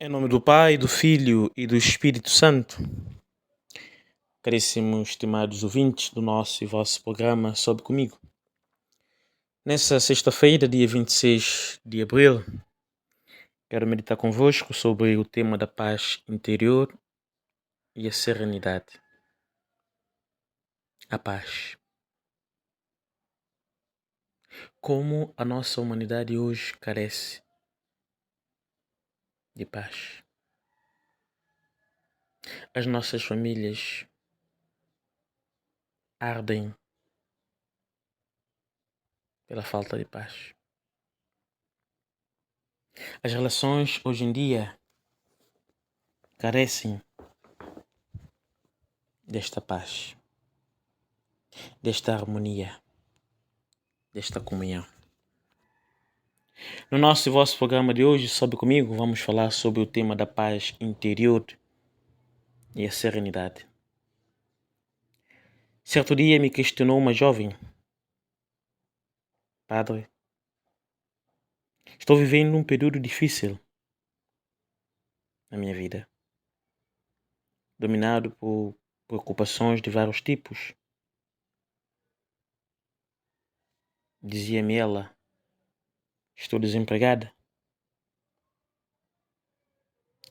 Em nome do Pai, do Filho e do Espírito Santo, caríssimos estimados ouvintes do nosso e vosso programa Sobe Comigo. Nessa sexta-feira, dia 26 de abril, quero meditar convosco sobre o tema da paz interior e a serenidade. A paz. Como a nossa humanidade hoje carece de paz. As nossas famílias ardem pela falta de paz. As relações hoje em dia carecem desta paz, desta harmonia, desta comunhão. No nosso e vosso programa de hoje, Sobe Comigo, vamos falar sobre o tema da paz interior e a serenidade. Certo dia me questionou uma jovem: Padre, estou vivendo um período difícil na minha vida, dominado por preocupações de vários tipos. Dizia-me ela: estou desempregada.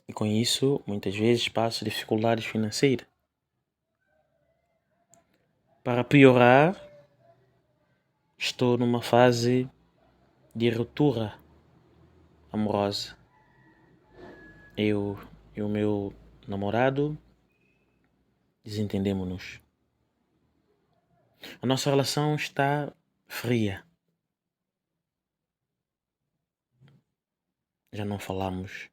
E com isso, muitas vezes passo dificuldades financeiras. Para piorar, estou numa fase de ruptura amorosa. Eu e o meu namorado desentendemos-nos. A nossa relação está fria. Já não falamos.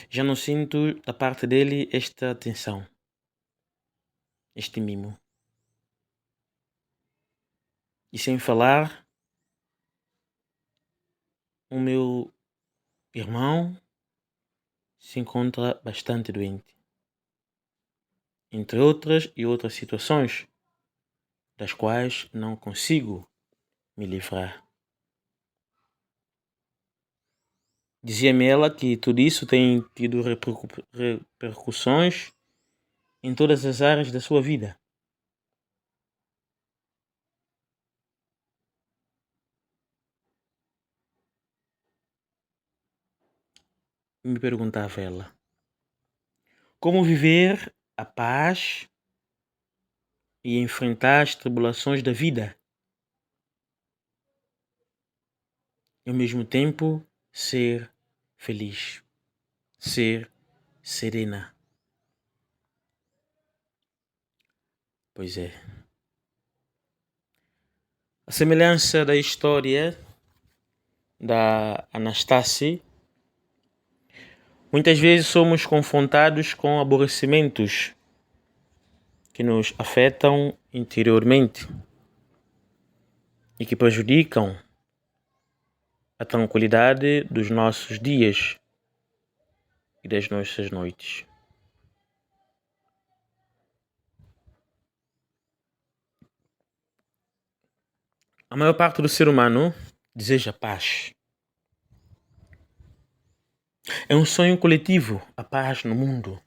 Já não sinto da parte dele esta atenção, este mimo. E sem falar, o meu irmão se encontra bastante doente. Entre outras e outras situações, das quais não consigo me livrar. Dizia-me ela que tudo isso tem tido repercussões em todas as áreas da sua vida. Me perguntava ela: como viver a paz e enfrentar as tribulações da vida? E ao mesmo tempo ser feliz, ser serena. Pois é. A semelhança da história da Anastasia, muitas vezes somos confrontados com aborrecimentos que nos afetam interiormente e que prejudicam a tranquilidade dos nossos dias e das nossas noites. A maior parte do ser humano deseja paz. É um sonho coletivo, a paz no mundo.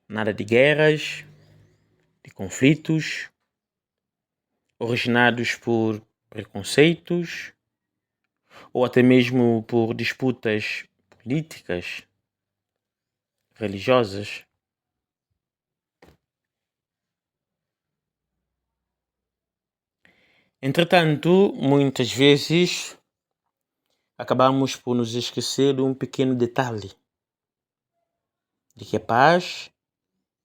Nada de guerras, de conflitos, originados por preconceitos ou até mesmo por disputas políticas, religiosas. Entretanto, muitas vezes acabamos por nos esquecer de um pequeno detalhe, de que a paz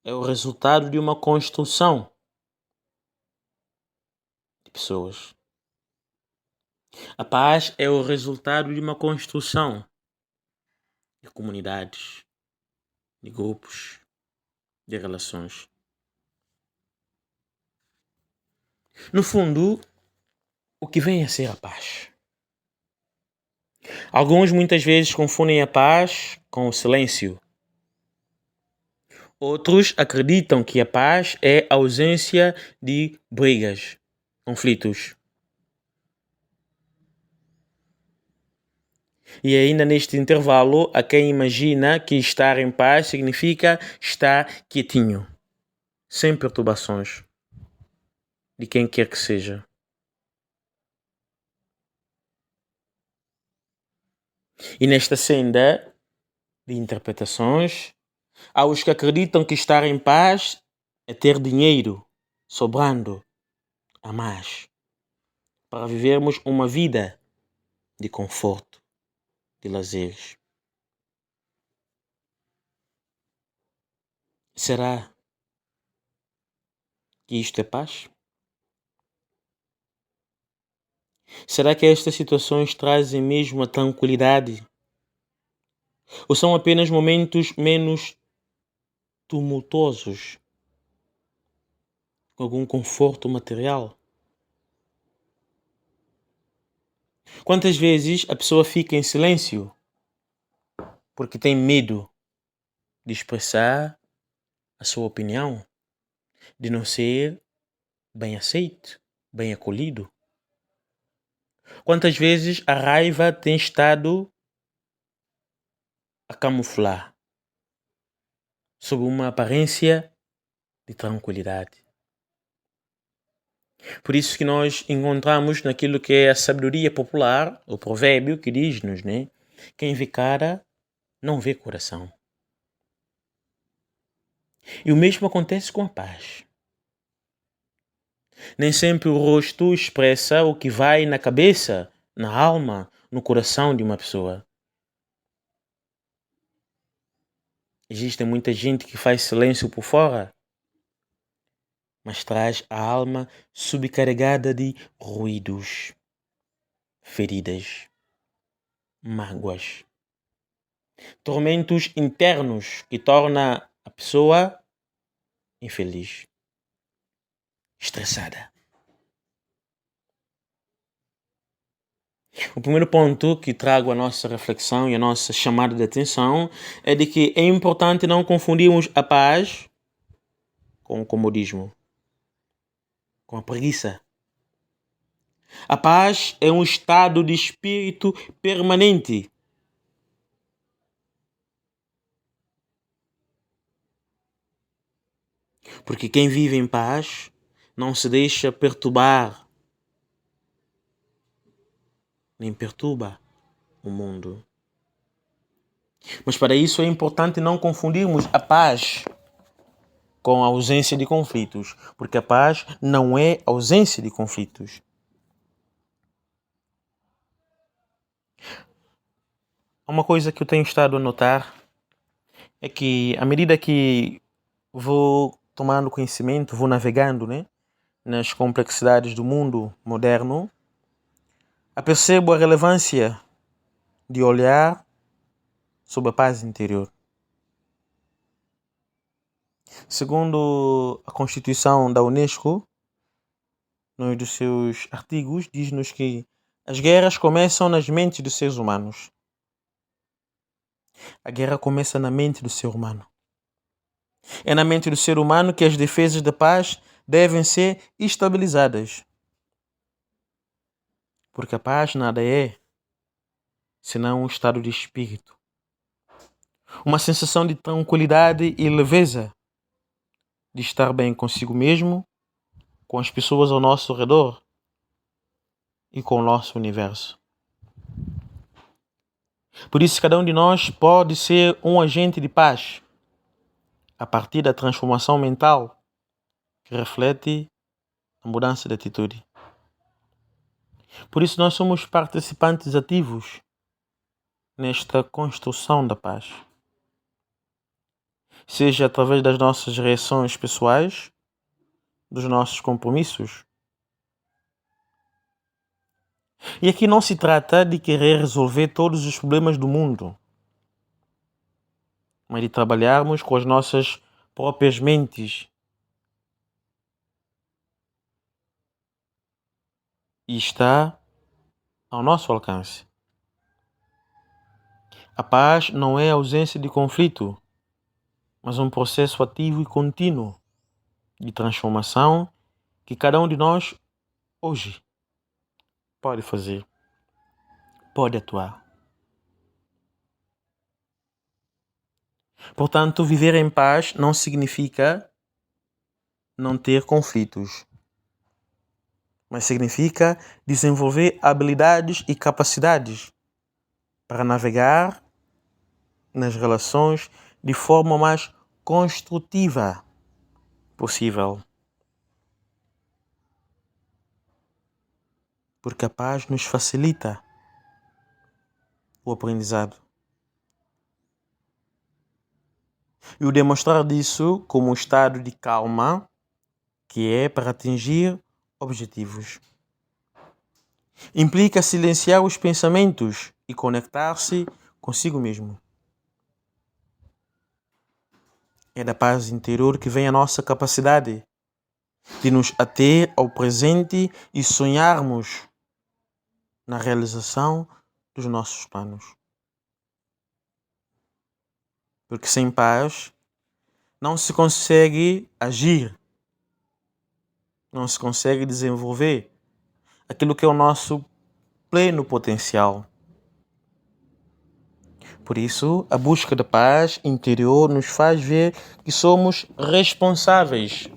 é o resultado de uma construção de pessoas. A paz é o resultado de uma construção de comunidades, de grupos, de relações. No fundo, o que vem a ser a paz? Alguns muitas vezes confundem a paz com o silêncio. Outros acreditam que a paz é a ausência de brigas, conflitos. E ainda neste intervalo, há quem imagina que estar em paz significa estar quietinho, sem perturbações, de quem quer que seja. E nesta senda de interpretações, há os que acreditam que estar em paz é ter dinheiro sobrando a mais para vivermos uma vida de conforto, de lazeres. Será que isto é paz? Será que estas situações trazem mesmo a tranquilidade? Ou são apenas momentos menos tumultuosos, com algum conforto material? Quantas vezes a pessoa fica em silêncio porque tem medo de expressar a sua opinião, de não ser bem aceito, bem acolhido? Quantas vezes a raiva tem estado a camuflar sob uma aparência de tranquilidade? Por isso que nós encontramos naquilo que é a sabedoria popular, o provérbio que diz-nos, né? Quem vê cara não vê coração. E o mesmo acontece com a paz. Nem sempre o rosto expressa o que vai na cabeça, na alma, no coração de uma pessoa. Existe muita gente que faz silêncio por fora, mas traz a alma subcarregada de ruídos, feridas, mágoas, tormentos internos que torna a pessoa infeliz, estressada. O primeiro ponto que trago à nossa reflexão e a nossa chamada de atenção é de que é importante não confundirmos a paz com o comodismo, com a preguiça. A paz é um estado de espírito permanente. Porque quem vive em paz não se deixa perturbar, nem perturba o mundo. Mas para isso é importante não confundirmos a paz com a ausência de conflitos, porque a paz não é ausência de conflitos. Uma coisa que eu tenho estado a notar é que à medida que vou tomando conhecimento, vou navegando, né, nas complexidades do mundo moderno, apercebo a relevância de olhar sobre a paz interior. Segundo a Constituição da Unesco, num dos seus artigos, diz-nos que as guerras começam nas mentes dos seres humanos. A guerra começa na mente do ser humano. É na mente do ser humano que as defesas da paz devem ser estabilizadas. Porque a paz nada é senão um estado de espírito. Uma sensação de tranquilidade e leveza, de estar bem consigo mesmo, com as pessoas ao nosso redor e com o nosso universo. Por isso, cada um de nós pode ser um agente de paz a partir da transformação mental que reflete a mudança de atitude. Por isso, nós somos participantes ativos nesta construção da paz. Seja através das nossas reações pessoais, dos nossos compromissos. E aqui não se trata de querer resolver todos os problemas do mundo, mas de trabalharmos com as nossas próprias mentes. E está ao nosso alcance. A paz não é ausência de conflito, mas um processo ativo e contínuo de transformação que cada um de nós hoje pode fazer, pode atuar. Portanto, viver em paz não significa não ter conflitos, mas significa desenvolver habilidades e capacidades para navegar nas relações de forma mais construtiva possível. Porque a paz nos facilita o aprendizado. E o demonstrar disso como um estado de calma que é para atingir objetivos. Implica silenciar os pensamentos e conectar-se consigo mesmo. É da paz interior que vem a nossa capacidade de nos ater ao presente e sonharmos na realização dos nossos planos. Porque sem paz não se consegue agir, não se consegue desenvolver aquilo que é o nosso pleno potencial. Por isso, a busca da paz interior nos faz ver que somos responsáveis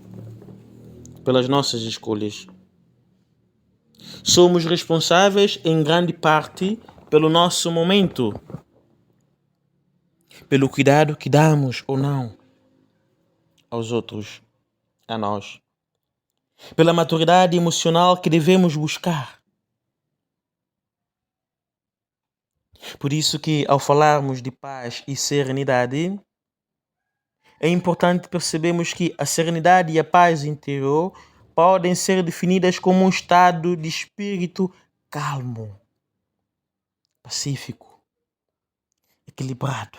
pelas nossas escolhas. Somos responsáveis em grande parte pelo nosso momento, pelo cuidado que damos ou não aos outros, a nós, pela maturidade emocional que devemos buscar. Por isso que, ao falarmos de paz e serenidade, é importante percebermos que a serenidade e a paz interior podem ser definidas como um estado de espírito calmo, pacífico, equilibrado,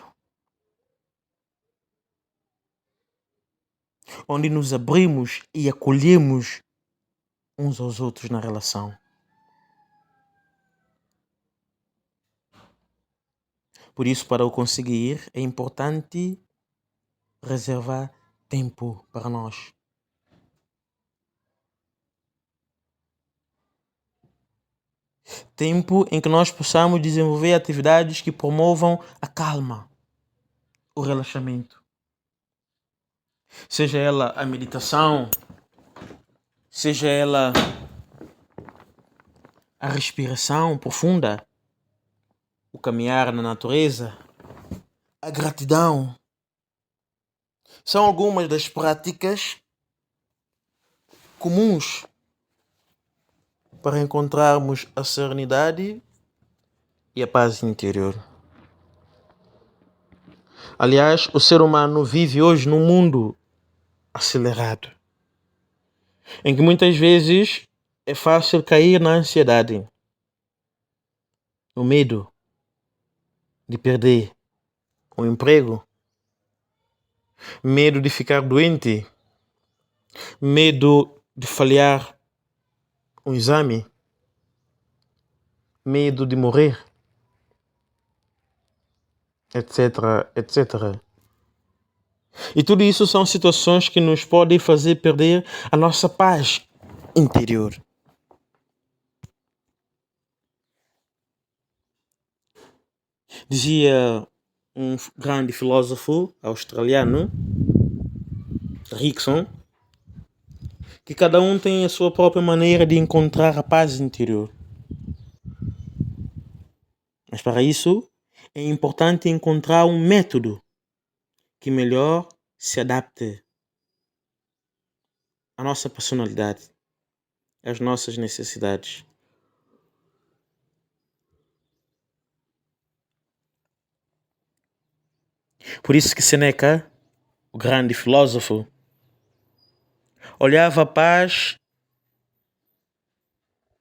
onde nos abrimos e acolhemos uns aos outros na relação. Por isso, para o conseguir, é importante reservar tempo para nós. Tempo em que nós possamos desenvolver atividades que promovam a calma, o relaxamento. Seja ela a meditação, seja ela a respiração profunda, o caminhar na natureza, a gratidão. São algumas das práticas comuns para encontrarmos a serenidade e a paz interior. Aliás, o ser humano vive hoje num mundo acelerado, em que muitas vezes é fácil cair na ansiedade, no medo de perder o emprego, medo de ficar doente, medo de falhar um exame, medo de morrer, etc, etc. E tudo isso são situações que nos podem fazer perder a nossa paz interior. Dizia um grande filósofo australiano, Rickson, que cada um tem a sua própria maneira de encontrar a paz interior. Mas para isso, é importante encontrar um método que melhor se adapte à nossa personalidade, às nossas necessidades. Por isso que Seneca, o grande filósofo, olhava a paz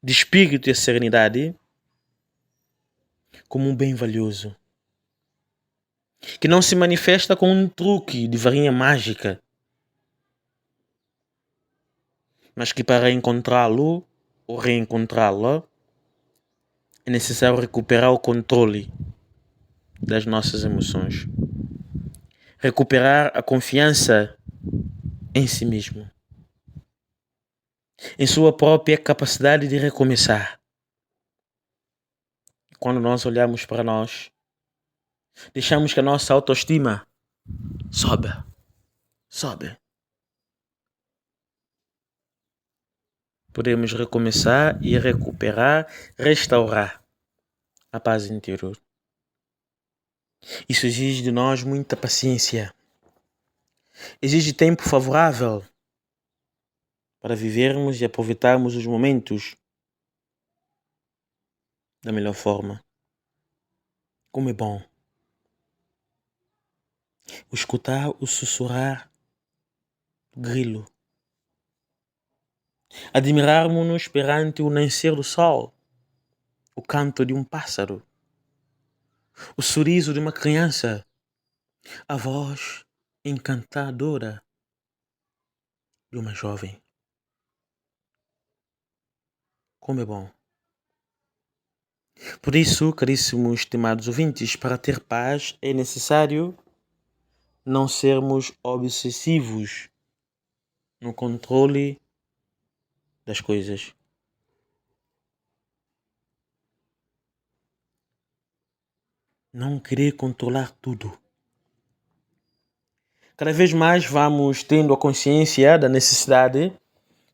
de espírito e a serenidade como um bem valioso, que não se manifesta com um truque de varinha mágica, mas que para encontrá-lo ou reencontrá-la é necessário recuperar o controle das nossas emoções, recuperar a confiança em si mesmo, em sua própria capacidade de recomeçar. Quando nós olhamos para nós, deixamos que a nossa autoestima sobe, sobe. Podemos recomeçar e recuperar, restaurar a paz interior. Isso exige de nós muita paciência. Exige tempo favorável para vivermos e aproveitarmos os momentos da melhor forma. Como é bom escutar o sussurrar do grilo. Admirarmos-nos perante o nascer do sol, o canto de um pássaro, o sorriso de uma criança, a voz encantadora de uma jovem. Como é bom. Por isso, caríssimos estimados ouvintes, para ter paz é necessário não sermos obsessivos no controle das coisas. Não querer controlar tudo. Cada vez mais vamos tendo a consciência da necessidade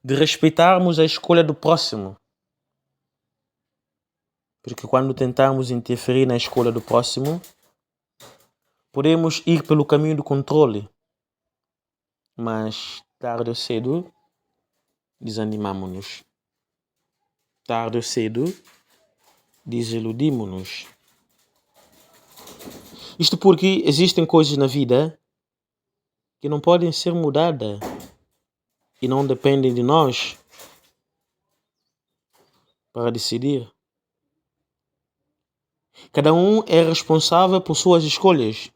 de respeitarmos a escolha do próximo. Porque quando tentamos interferir na escolha do próximo, podemos ir pelo caminho do controle. Mas tarde ou cedo, desanimamos-nos. Tarde ou cedo, desiludimos-nos. Isto porque existem coisas na vida que não podem ser mudadas e não dependem de nós para decidir. Cada um é responsável por suas escolhas.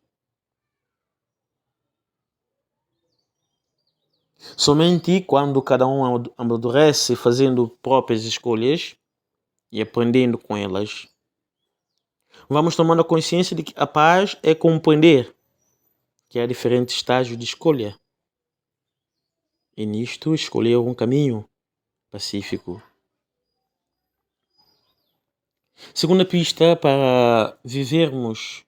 Somente quando cada um amadurece fazendo próprias escolhas e aprendendo com elas, vamos tomando a consciência de que a paz é compreender que há diferentes estágios de escolha. E nisto escolher um caminho pacífico. Segunda pista, para vivermos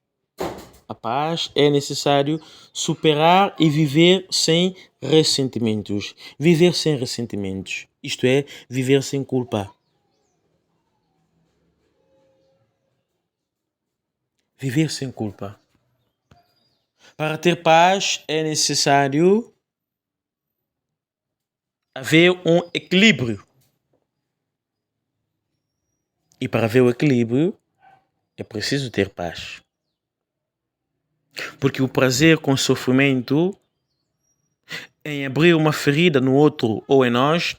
a paz é necessário superar e viver sem ressentimentos. Viver sem ressentimentos. Isto é, viver sem culpa. Viver sem culpa. Para ter paz é necessário haver um equilíbrio. E para haver o equilíbrio é preciso ter paz. Porque o prazer com o sofrimento em abrir uma ferida no outro ou em nós,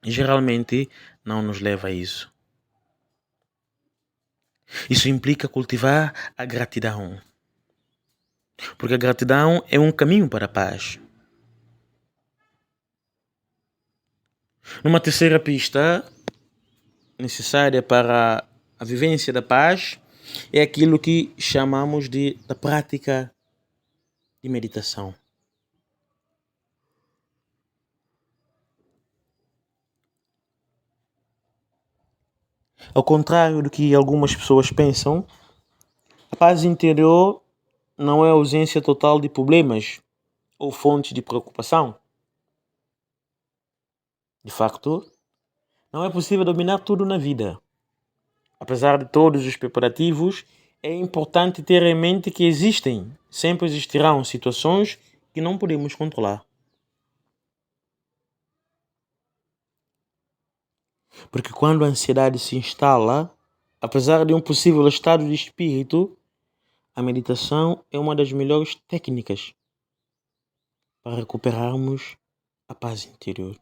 geralmente não nos leva a isso. Isso implica cultivar a gratidão. Porque a gratidão é um caminho para a paz. Numa terceira pista, necessária para a vivência da paz, é aquilo que chamamos da prática de meditação. Ao contrário do que algumas pessoas pensam, a paz interior não é a ausência total de problemas ou fontes de preocupação. De facto, não é possível dominar tudo na vida. Apesar de todos os preparativos, é importante ter em mente que sempre existirão situações que não podemos controlar. Porque quando a ansiedade se instala, apesar de um possível estado de espírito, a meditação é uma das melhores técnicas para recuperarmos a paz interior.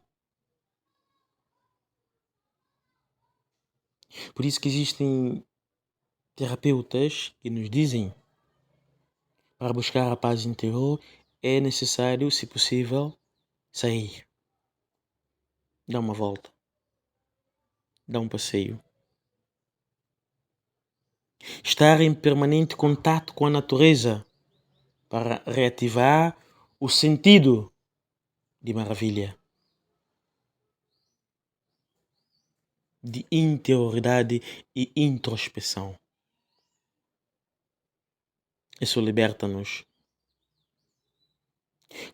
Por isso que existem terapeutas que nos dizem para buscar a paz interior é necessário, se possível, sair, dar uma volta, dar um passeio. Estar em permanente contato com a natureza para reativar o sentido de maravilha, de interioridade e introspeção. Isso liberta-nos.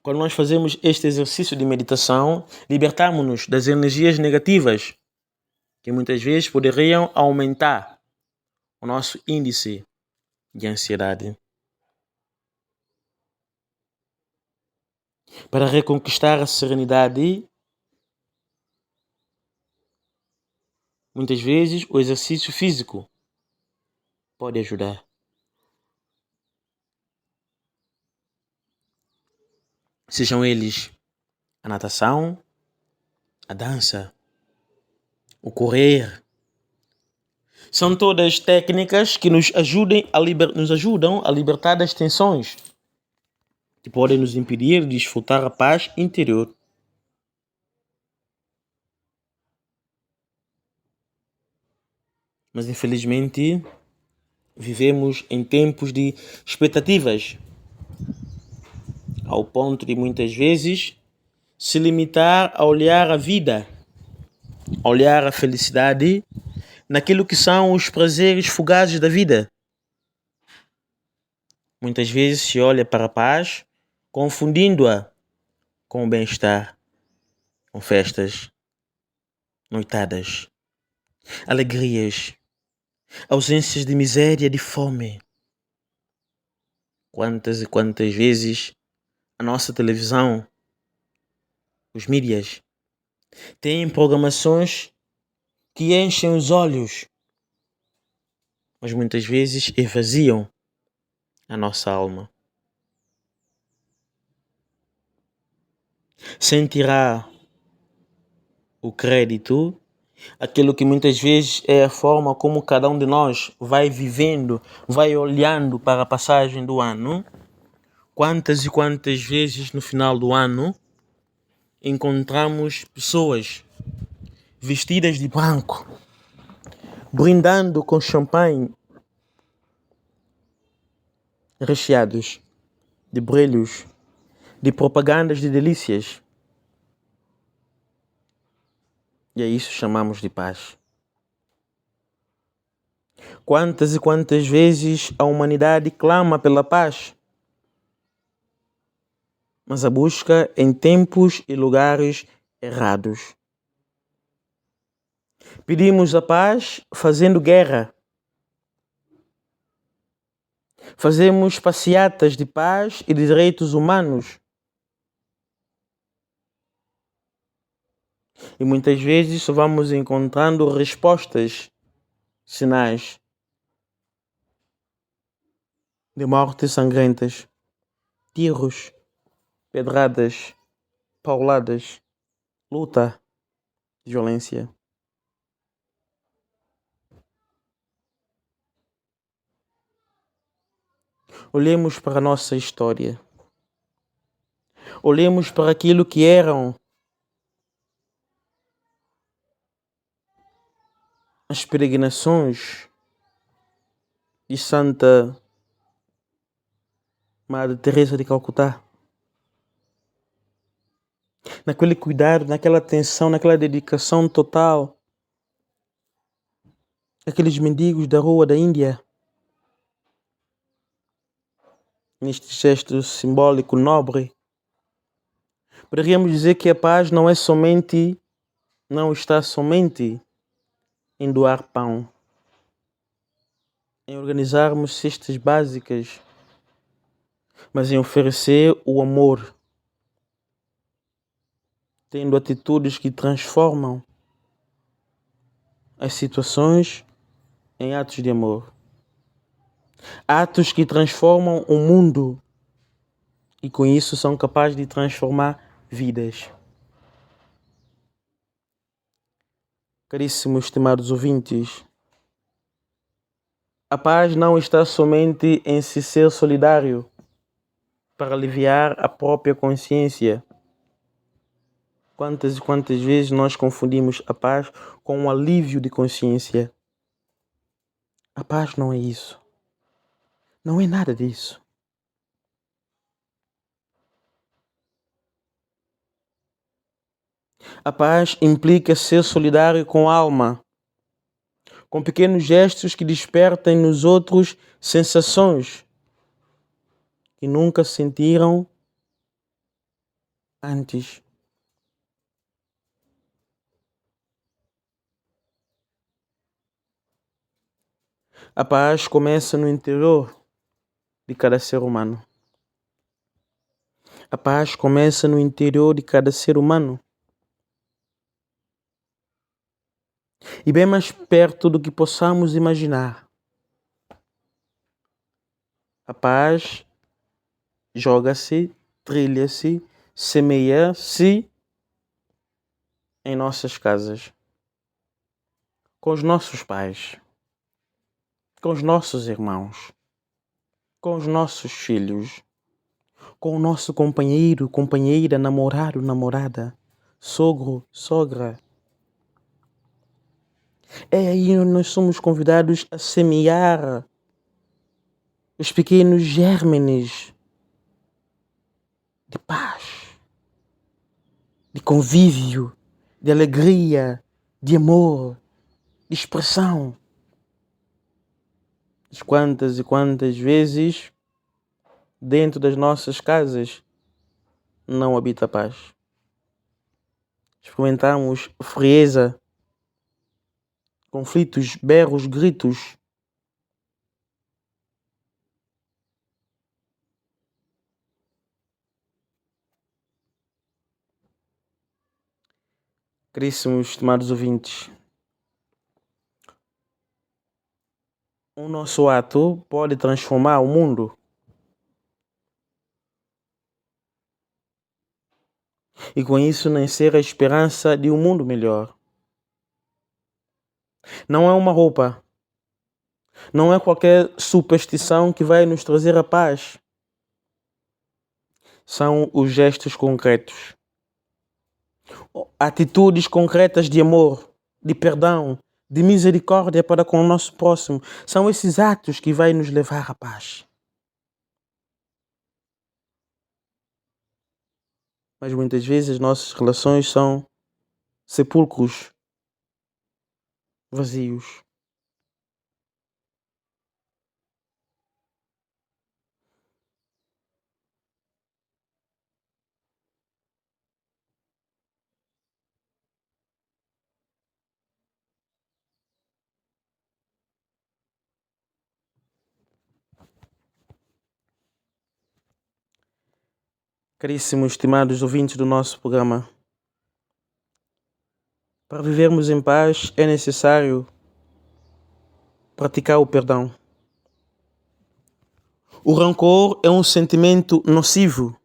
Quando nós fazemos este exercício de meditação, libertamos-nos das energias negativas que muitas vezes poderiam aumentar o nosso índice de ansiedade. Para reconquistar a serenidade, muitas vezes o exercício físico pode ajudar. Sejam eles a natação, a dança, o correr. São todas técnicas que nos ajudam a libertar das tensões que podem nos impedir de desfrutar a paz interior. Mas infelizmente vivemos em tempos de expectativas, ao ponto de muitas vezes se limitar a olhar a vida, a olhar a felicidade naquilo que são os prazeres fugazes da vida. Muitas vezes se olha para a paz confundindo-a com o bem-estar, com festas, noitadas, alegrias, ausências de miséria, de fome. Quantas e quantas vezes a nossa televisão, os mídias, têm programações que enchem os olhos, mas muitas vezes esvaziam a nossa alma. Sem tirar o crédito, aquilo que muitas vezes é a forma como cada um de nós vai vivendo, vai olhando para a passagem do ano. Quantas e quantas vezes no final do ano encontramos pessoas vestidas de branco, brindando com champanhe, recheados de brilhos, de propagandas de delícias. E a isso chamamos de paz. Quantas e quantas vezes a humanidade clama pela paz, mas a busca em tempos e lugares errados. Pedimos a paz fazendo guerra. Fazemos passeatas de paz e de direitos humanos. E muitas vezes só vamos encontrando respostas, sinais de mortes sangrentas, tiros, pedradas, pauladas, luta, violência. Olhemos para a nossa história. Olhemos para aquilo que eram as peregrinações de Santa Madre Teresa de Calcutá. Naquele cuidado, naquela atenção, naquela dedicação total. Aqueles mendigos da rua da Índia. Neste gesto simbólico nobre, poderíamos dizer que a paz não está somente em doar pão, em organizarmos cestas básicas, mas em oferecer o amor, tendo atitudes que transformam as situações em atos de amor. Atos que transformam o mundo e com isso são capazes de transformar vidas. Caríssimos, estimados ouvintes, a paz não está somente em se ser solidário para aliviar a própria consciência. Quantas e quantas vezes nós confundimos a paz com um alívio de consciência? A paz não é isso. Não é nada disso. A paz implica ser solidário com a alma, com pequenos gestos que despertem nos outros sensações que nunca sentiram antes. A paz começa no interior de cada ser humano. A paz começa no interior de cada ser humano. E bem mais perto do que possamos imaginar. A paz joga-se, trilha-se, semeia-se em nossas casas, com os nossos pais, com os nossos irmãos, com os nossos filhos, com o nosso companheiro, companheira, namorado, namorada, sogro, sogra. É aí onde nós somos convidados a semear os pequenos gérmenes de paz, de convívio, de alegria, de amor, de expressão. Mas quantas e quantas vezes dentro das nossas casas não habita paz. Experimentamos frieza, conflitos, berros, gritos. Caríssimos, estimados ouvintes, o nosso ato pode transformar o mundo. E com isso nascer a esperança de um mundo melhor. Não é uma roupa. Não é qualquer superstição que vai nos trazer a paz. São os gestos concretos. Atitudes concretas de amor, de perdão, de misericórdia para com o nosso próximo. São esses atos que vai nos levar à paz. Mas muitas vezes as nossas relações são sepulcros vazios. Caríssimos, estimados ouvintes do nosso programa, para vivermos em paz é necessário praticar o perdão. O rancor é um sentimento nocivo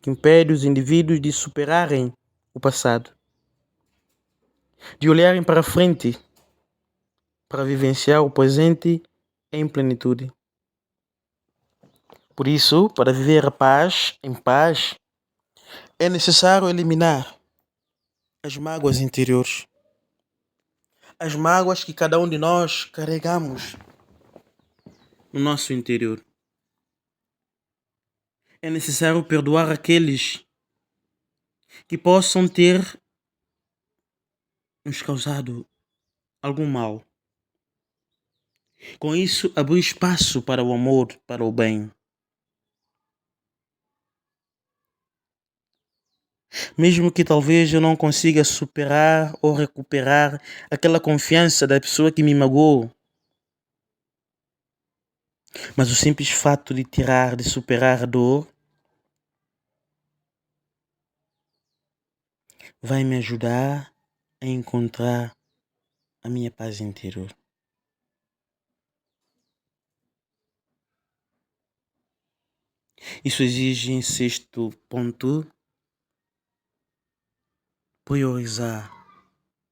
que impede os indivíduos de superarem o passado, de olharem para frente, para vivenciar o presente em plenitude. Por isso, para viver a paz, em paz, é necessário eliminar as mágoas interiores, as mágoas que cada um de nós carregamos no nosso interior. É necessário perdoar aqueles que possam ter nos causado algum mal. Com isso, abrir espaço para o amor, para o bem. Mesmo que talvez eu não consiga superar ou recuperar aquela confiança da pessoa que me magoou, mas o simples fato de tirar, de superar a dor, vai me ajudar a encontrar a minha paz interior. Isso exige, em sexto ponto, priorizar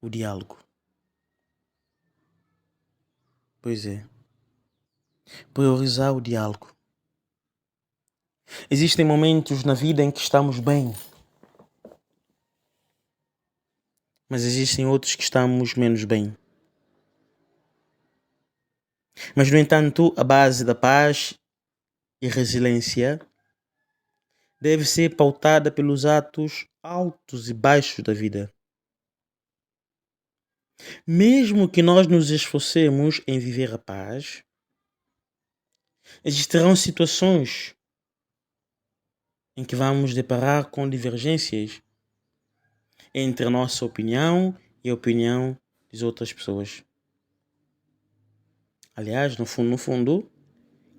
o diálogo. Pois é, priorizar o diálogo. Existem momentos na vida em que estamos bem, mas existem outros que estamos menos bem. Mas, no entanto, a base da paz e resiliência deve ser pautada pelos atos altos e baixos da vida. Mesmo que nós nos esforcemos em viver a paz, existirão situações em que vamos deparar com divergências entre a nossa opinião e a opinião das outras pessoas. Aliás, no fundo,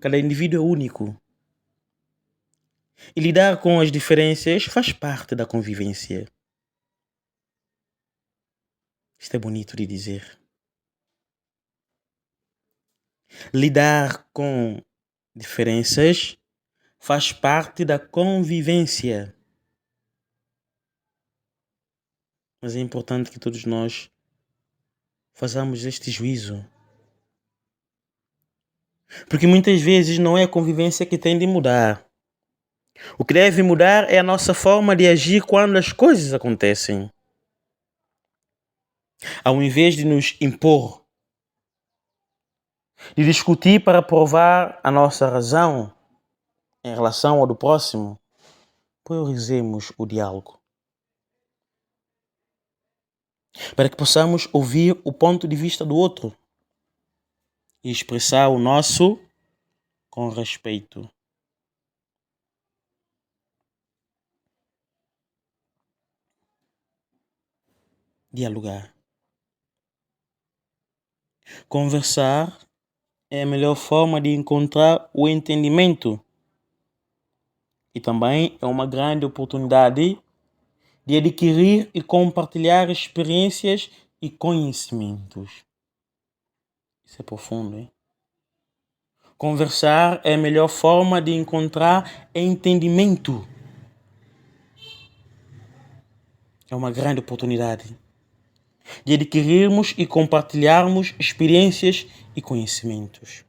cada indivíduo é único. E lidar com as diferenças faz parte da convivência. Isto é bonito de dizer. Lidar com diferenças faz parte da convivência. Mas é importante que todos nós façamos este juízo. Porque muitas vezes não é a convivência que tem de mudar. O que deve mudar é a nossa forma de agir quando as coisas acontecem. Ao invés de nos impor, de discutir para provar a nossa razão em relação ao do próximo, priorizemos o diálogo. Para que possamos ouvir o ponto de vista do outro e expressar o nosso com respeito. Dialogar. Conversar é a melhor forma de encontrar o entendimento e também é uma grande oportunidade de adquirir e compartilhar experiências e conhecimentos. Isso é profundo, hein? Conversar é a melhor forma de encontrar entendimento. É uma grande oportunidade de adquirirmos e compartilharmos experiências e conhecimentos.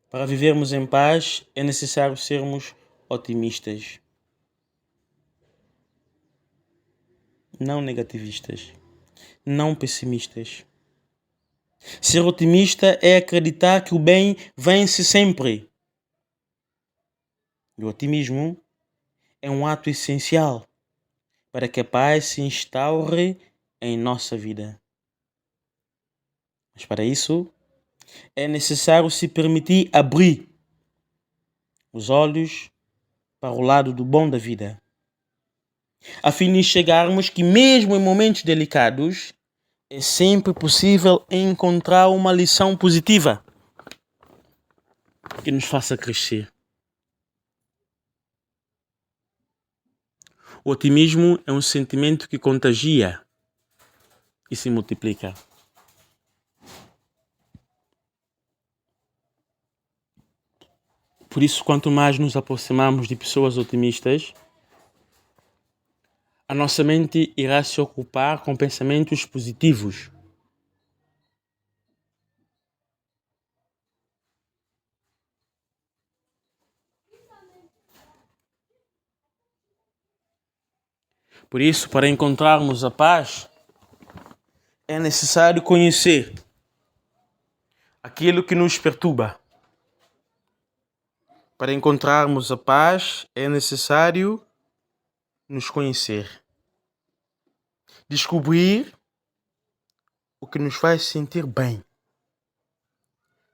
Para vivermos em paz, é necessário sermos otimistas, não negativistas, não pessimistas. Ser otimista é acreditar que o bem vence sempre. E o otimismo é um ato essencial para que a paz se instaure em nossa vida. Mas para isso, é necessário se permitir abrir os olhos para o lado do bom da vida, a fim de chegarmos que mesmo em momentos delicados, é sempre possível encontrar uma lição positiva que nos faça crescer. O otimismo é um sentimento que contagia e se multiplica. Por isso, quanto mais nos aproximamos de pessoas otimistas, a nossa mente irá se ocupar com pensamentos positivos. Por isso, para encontrarmos a paz, é necessário conhecer aquilo que nos perturba. Para encontrarmos a paz, é necessário nos conhecer. Descobrir o que nos faz sentir bem.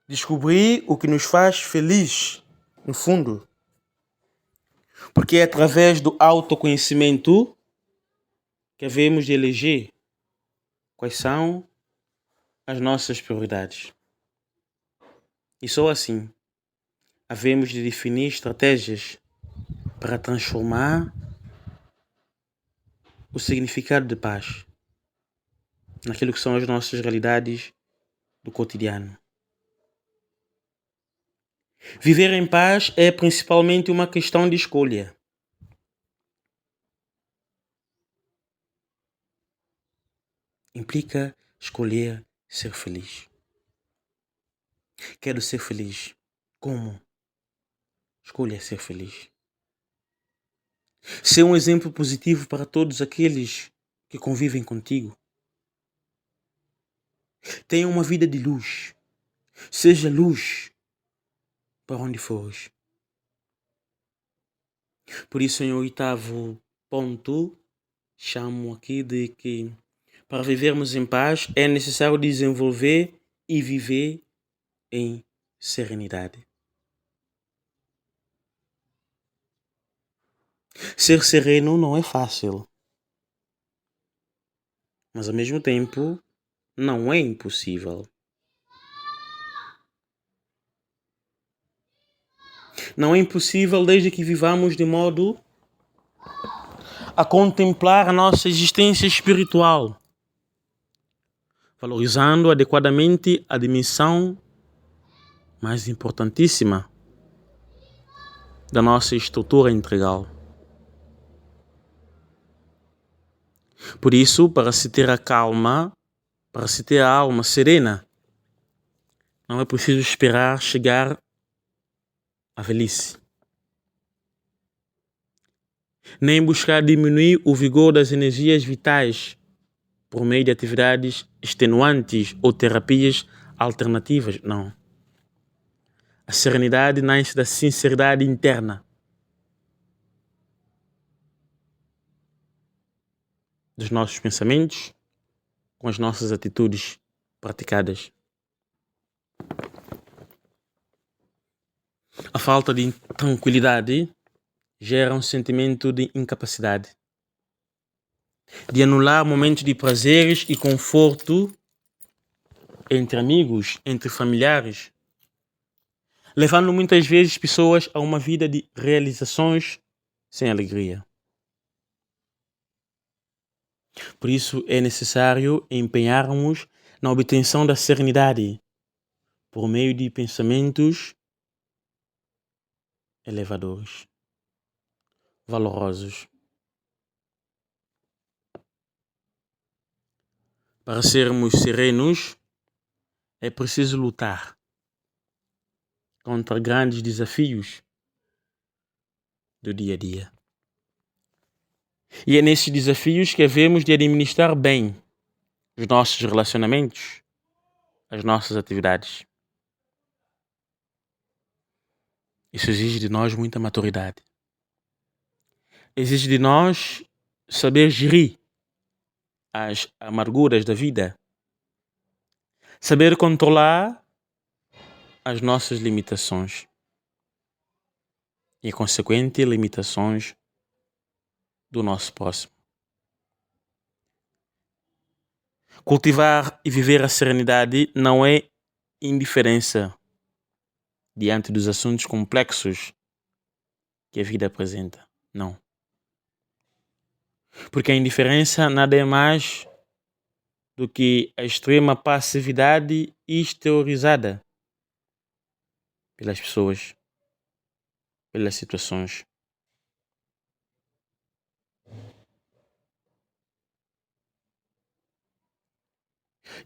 Descobrir o que nos faz feliz, no fundo. Porque é através do autoconhecimento que havemos de eleger quais são as nossas prioridades. E só assim havemos de definir estratégias para transformar o significado de paz naquilo que são as nossas realidades do cotidiano. Viver em paz é principalmente uma questão de escolha. Implica escolher ser feliz. Quero ser feliz. Como? Escolha ser feliz. Ser um exemplo positivo para todos aqueles que convivem contigo. Tenha uma vida de luz. Seja luz para onde fores. Por isso, em 8º ponto, chamo aqui de que para vivermos em paz é necessário desenvolver e viver em serenidade. Ser sereno não é fácil, mas ao mesmo tempo não é impossível. Não é impossível desde que vivamos de modo a contemplar a nossa existência espiritual, valorizando adequadamente a dimensão mais importantíssima da nossa estrutura integral. Por isso, para se ter a calma, para se ter a alma serena, não é preciso esperar chegar à velhice, nem buscar diminuir o vigor das energias vitais por meio de atividades extenuantes ou terapias alternativas. Não. A serenidade nasce da sinceridade interna, dos nossos pensamentos com as nossas atitudes praticadas. A falta de tranquilidade gera um sentimento de incapacidade, de anular momentos de prazeres e conforto entre amigos, entre familiares, levando muitas vezes pessoas a uma vida de realizações sem alegria. Por isso é necessário empenharmos na obtenção da serenidade por meio de pensamentos elevadores, valorosos. Para sermos serenos, é preciso lutar contra grandes desafios do dia a dia. E é nesses desafios que havemos de administrar bem os nossos relacionamentos, as nossas atividades. Isso exige de nós muita maturidade. Exige de nós saber gerir as amarguras da vida, saber controlar as nossas limitações e, consequente, limitações do nosso próximo. Cultivar e viver a serenidade não é indiferença diante dos assuntos complexos que a vida apresenta. Não. Porque a indiferença nada é mais do que a extrema passividade exteriorizada pelas pessoas, pelas situações.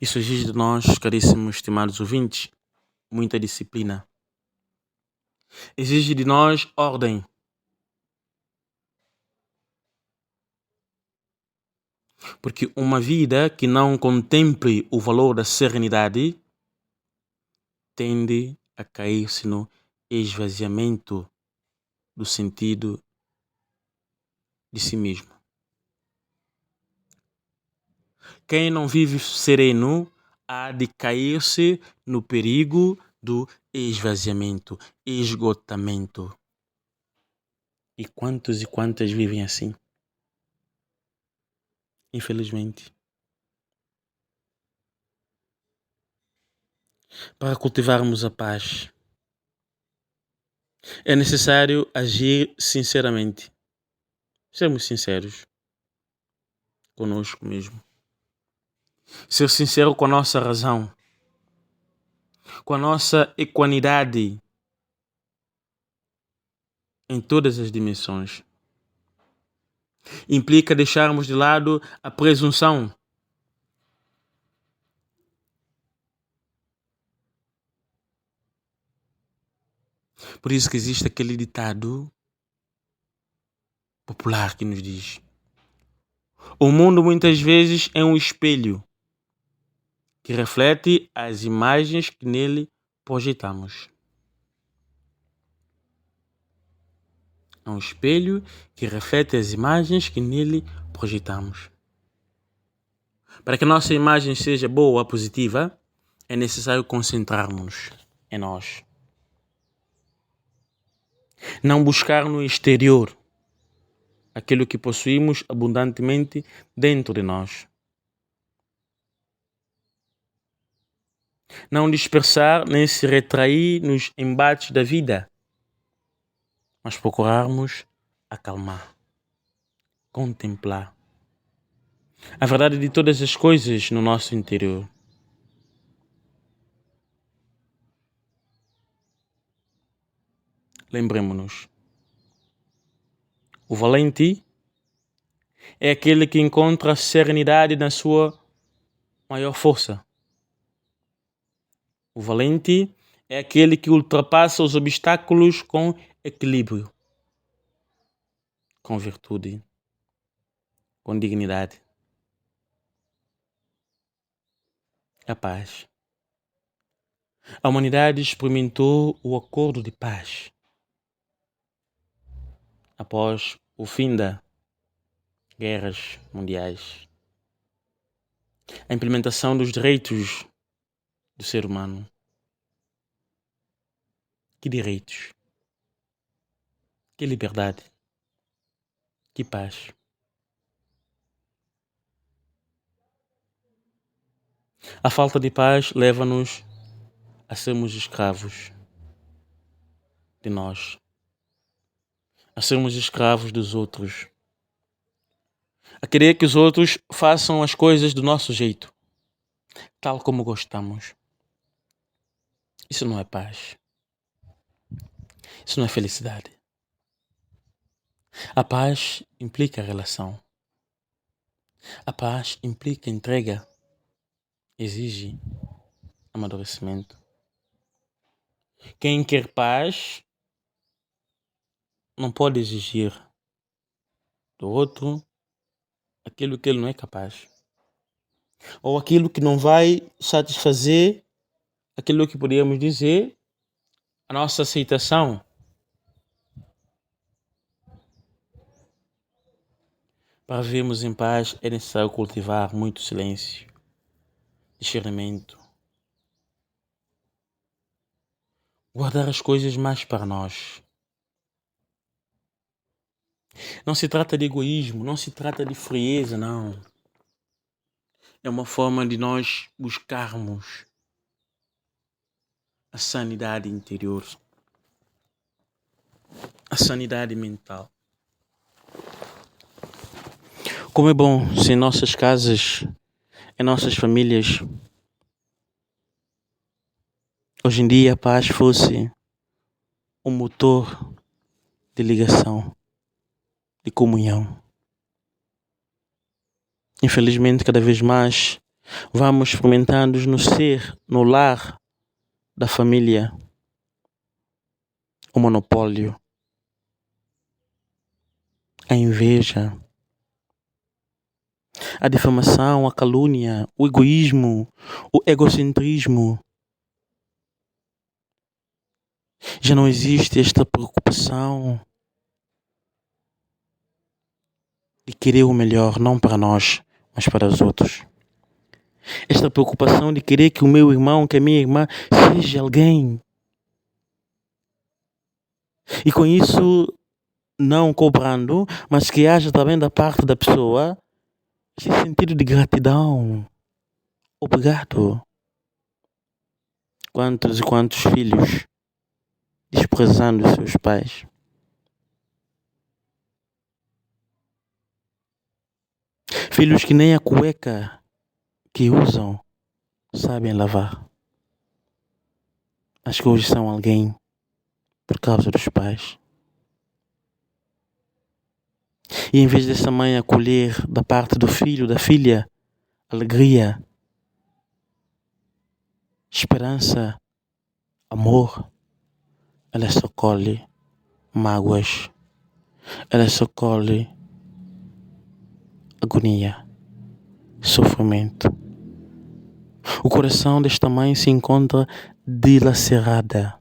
Isso exige de nós, caríssimos estimados ouvintes, muita disciplina. Exige de nós ordem. Porque uma vida que não contemple o valor da serenidade tende a cair-se no esvaziamento do sentido de si mesmo. Quem não vive sereno há de cair-se no perigo do esvaziamento, esgotamento. E quantos e quantas vivem assim? Infelizmente. Para cultivarmos a paz, é necessário agir sinceramente. Sermos sinceros conosco mesmo. Ser sincero com a nossa razão, com a nossa equanimidade em todas as dimensões. Implica deixarmos de lado a presunção. Por isso que existe aquele ditado popular que nos diz: o mundo muitas vezes é um espelho que reflete as imagens que nele projetamos. É um espelho que reflete as imagens que nele projetamos. Para que a nossa imagem seja boa, positiva, é necessário concentrarmos em nós. Não buscar no exterior aquilo que possuímos abundantemente dentro de nós. Não dispersar nem se retrair nos embates da vida, mas procurarmos acalmar, contemplar a verdade de todas as coisas no nosso interior. Lembremos-nos, o valente é aquele que encontra a serenidade na sua maior força. O valente é aquele que ultrapassa os obstáculos com equilíbrio, com virtude, com dignidade. A paz. A humanidade experimentou o acordo de paz após o fim das guerras mundiais. A implementação dos direitos do ser humano. Que direitos? Que liberdade? Que paz? A falta de paz leva-nos a sermos escravos de nós, a sermos escravos dos outros, a querer que os outros façam as coisas do nosso jeito, tal como gostamos. Isso não é paz. Isso não é felicidade. A paz implica relação. A paz implica entrega. Exige amadurecimento. Quem quer paz não pode exigir do outro aquilo que ele não é capaz. Ou aquilo que não vai satisfazer aquilo que poderíamos dizer a nossa aceitação. Para vivermos em paz é necessário cultivar muito silêncio, discernimento, guardar as coisas mais para nós. Não se trata de egoísmo, não se trata de frieza, não. É uma forma de nós buscarmos a sanidade interior, a sanidade mental. Como é bom se em nossas casas, em nossas famílias, hoje em dia a paz fosse um motor de ligação, de comunhão. Infelizmente, cada vez mais vamos experimentando no ser, no lar da família, o monopólio, a inveja, a difamação, a calúnia, o egoísmo, o egocentrismo. Já não existe esta preocupação de querer o melhor, não para nós, mas para os outros. Esta preocupação de querer que o meu irmão, que a minha irmã seja alguém. E com isso, não cobrando, mas que haja também da parte da pessoa esse sentido de gratidão. Obrigado. Quantos e quantos filhos desprezando os seus pais. Filhos que nem a cueca que usam sabem lavar. Mas que hoje são alguém por causa dos pais. E em vez dessa mãe acolher da parte do filho, da filha, alegria, esperança, amor, ela só colhe mágoas, ela só colhe agonia, sofrimento. O coração desta mãe se encontra dilacerada.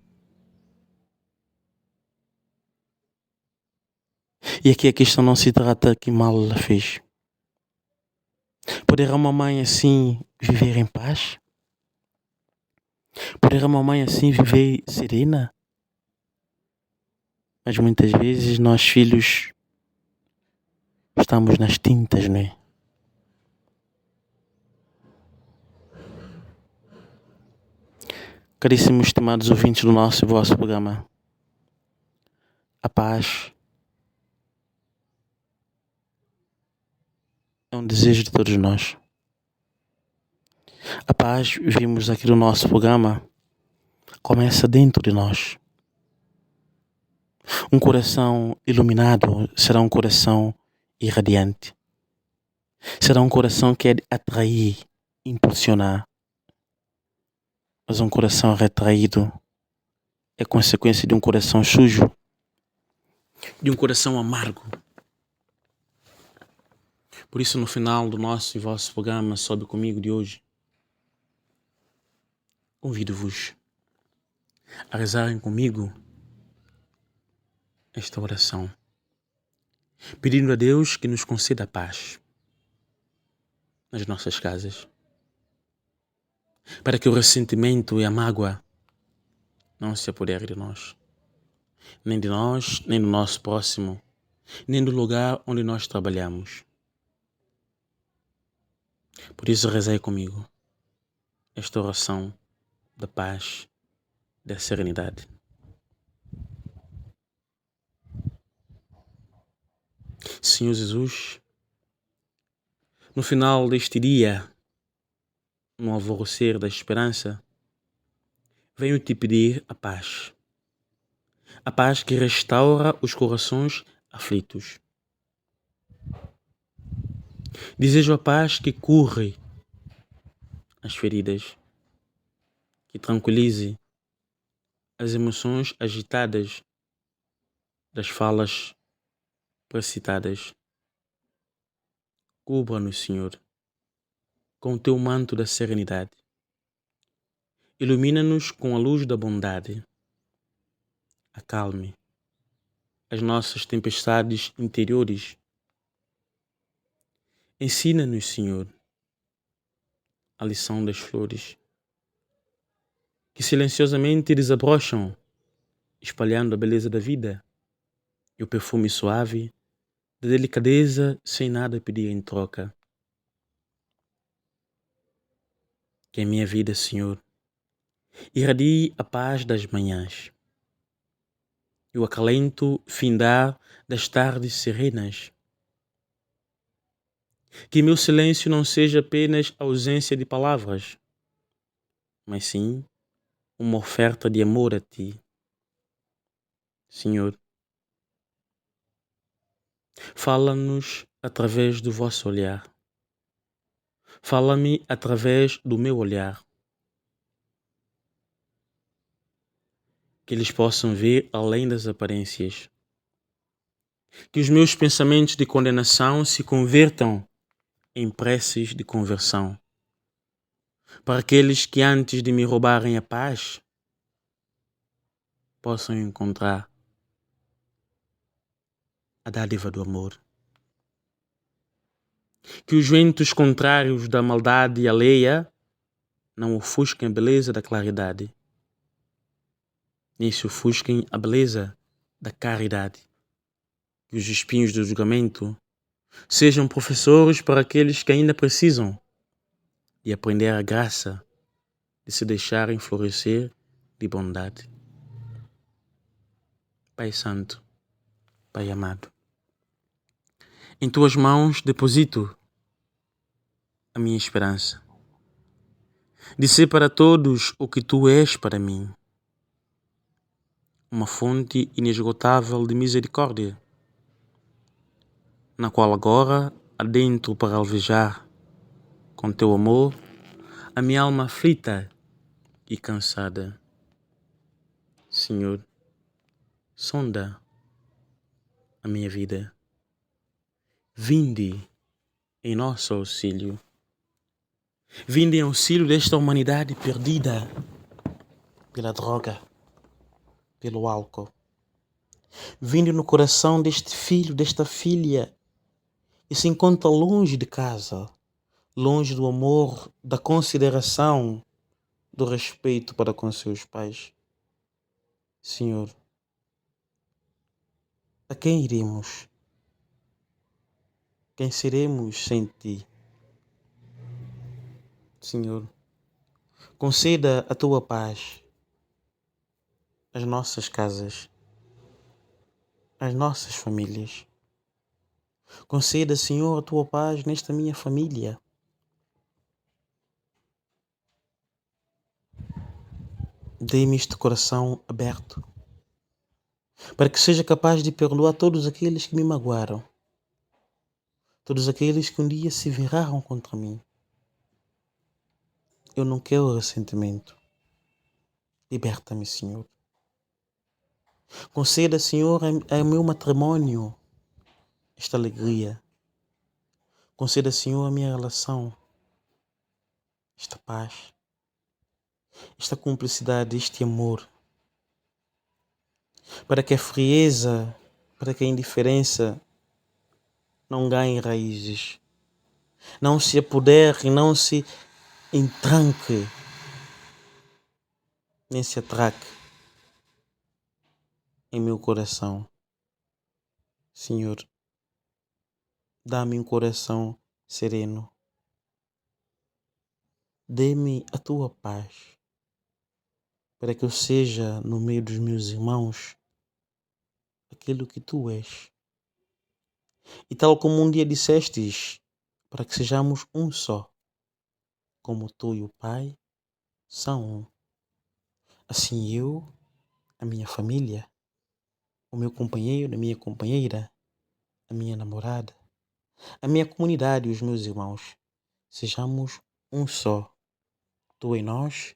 E aqui a questão não se trata que mal ela fez. Poderá uma mãe assim viver em paz? Poderá uma mãe assim viver serena? Mas muitas vezes nós filhos estamos nas tintas, não é? Caríssimos estimados ouvintes do nosso e vosso programa, a paz é um desejo de todos nós. A paz, vimos aqui no nosso programa, começa dentro de nós. Um coração iluminado será um coração irradiante. Será um coração que é de atrair, impulsionar. Mas um coração retraído é consequência de um coração sujo, de um coração amargo. Por isso, no final do nosso e vosso programa Sobe Comigo de hoje, convido-vos a rezarem comigo esta oração, pedindo a Deus que nos conceda a paz nas nossas casas, para que o ressentimento e a mágoa não se apoderem de nós, nem do nosso próximo, nem do lugar onde nós trabalhamos. Por isso, rezai comigo esta oração da paz, da serenidade. Senhor Jesus, no final deste dia, no alvorecer da esperança, venho te pedir a paz que restaura os corações aflitos. Desejo a paz que cure as feridas, que tranquilize as emoções agitadas das falas precitadas. Cubra-nos, Senhor, com o teu manto da serenidade. Ilumina-nos com a luz da bondade. Acalme as nossas tempestades interiores. Ensina-nos, Senhor, a lição das flores, que silenciosamente desabrocham, espalhando a beleza da vida e o perfume suave da delicadeza sem nada pedir em troca. Que em minha vida, Senhor, irradie a paz das manhãs e o acalento findar das tardes serenas. Que meu silêncio não seja apenas ausência de palavras, mas sim uma oferta de amor a Ti. Senhor, fala-nos através do vosso olhar. Fala-me através do meu olhar. Que eles possam ver além das aparências. Que os meus pensamentos de condenação se convertam em preces de conversão. Para aqueles que antes de me roubarem a paz, possam encontrar a dádiva do amor. Que os ventos contrários da maldade alheia não ofusquem a beleza da claridade, nem se ofusquem a beleza da caridade. Que os espinhos do julgamento sejam professores para aqueles que ainda precisam de aprender a graça de se deixarem florescer de bondade. Pai Santo, Pai amado, em Tuas mãos deposito a minha esperança de ser para todos o que Tu és para mim, uma fonte inesgotável de misericórdia, na qual agora adentro para alvejar com Teu amor a minha alma aflita e cansada. Senhor, sonda a minha vida. Vinde em nosso auxílio. Vinde em auxílio desta humanidade perdida pela droga, pelo álcool. Vinde no coração deste filho, desta filha, e se encontra longe de casa, longe do amor, da consideração, do respeito para com seus pais. Senhor, a quem iremos? Quem seremos sem ti? Senhor, conceda a tua paz às nossas casas, às nossas famílias. Conceda, Senhor, a tua paz nesta minha família. Dê-me este coração aberto, para que seja capaz de perdoar todos aqueles que me magoaram, todos aqueles que um dia se viraram contra mim. Eu não quero ressentimento. Liberta-me, Senhor. Conceda, Senhor, ao meu matrimônio esta alegria. Conceda, Senhor, à minha relação esta paz, esta cumplicidade, este amor, para que a frieza, para que a indiferença não ganhe raízes, não se apodere e não se entranque, nem se atraque em meu coração. Senhor, dá-me um coração sereno. Dê-me a tua paz, para que eu seja, no meio dos meus irmãos, aquilo que tu és. E tal como um dia dissestes, para que sejamos um só, como tu e o Pai são um. Assim eu, a minha família, o meu companheiro, a minha companheira, a minha namorada, a minha comunidade e os meus irmãos, sejamos um só, tu em nós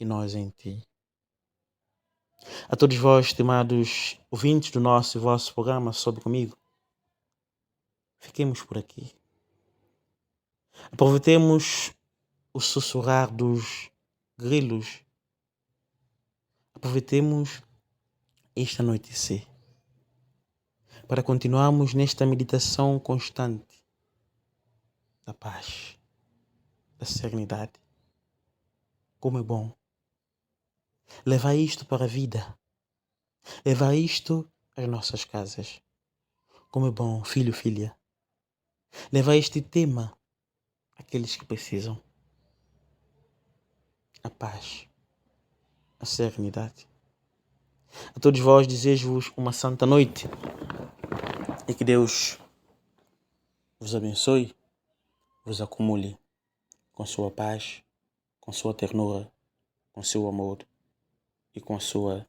e nós em ti. A todos vós, estimados ouvintes do nosso e vosso programa Sobe Comigo, fiquemos por aqui. Aproveitemos o sussurrar dos grilos. Aproveitemos este anoitecer para continuarmos nesta meditação constante da paz, da serenidade. Como é bom levar isto para a vida, levar isto às nossas casas. Como é bom, filho, filha, levar este tema àqueles que precisam. A paz, a serenidade. A todos vós desejo-vos uma santa noite e que Deus vos abençoe, vos acumule com sua paz, com sua ternura, com seu amor e com a sua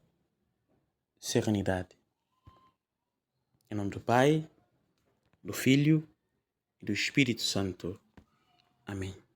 serenidade. Em nome do Pai, do Filho e do Espírito Santo. Amém.